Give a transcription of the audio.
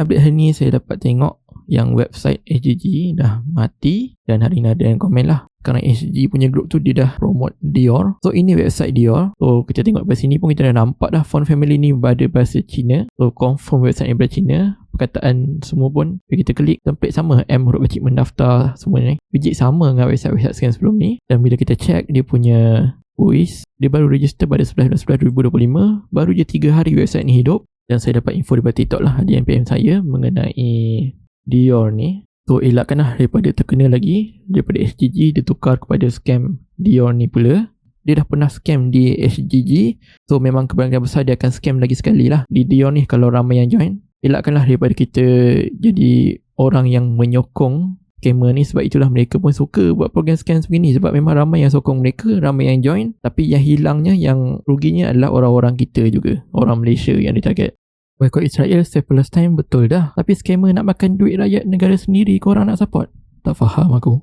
update hari ni saya dapat tengok yang website SGG dah mati, dan hari ni ada yang komen lah kerana SGG punya group tu dia dah promote Dior. So ini website Dior. So kita tengok pada sini pun kita dah nampak dah font family ni berada bahasa Cina. So confirm website ni bahasa Cina. Perkataan semua pun bila kita klik template sama, M huruf kecil mendaftar semua ni, widget sama dengan website-website scan sebelum ni. Dan bila kita check dia punya voice, dia baru register pada 11/11/2025, baru je 3 hari website ni hidup. Dan saya dapat info daripada TikTok lah, ada yang PM saya mengenai Dior ni. So elakkanlah daripada terkena lagi daripada SGG dia tukar kepada scam Dior ni pula. Dia dah pernah scam di SGG, so memang kemungkinan besar dia akan scam lagi sekali lah di Dior ni kalau ramai yang join. Elakkanlah daripada kita jadi orang yang menyokong scammer ni, sebab itulah mereka pun suka buat program scam begini, sebab memang ramai yang sokong mereka, ramai yang join, tapi yang hilangnya, yang ruginya adalah orang-orang kita juga, orang Malaysia yang ditarget. Boycott Israel, save Palestine, betul dah. Tapi scammer nak makan duit rakyat negara sendiri, korang nak support? Tak faham aku.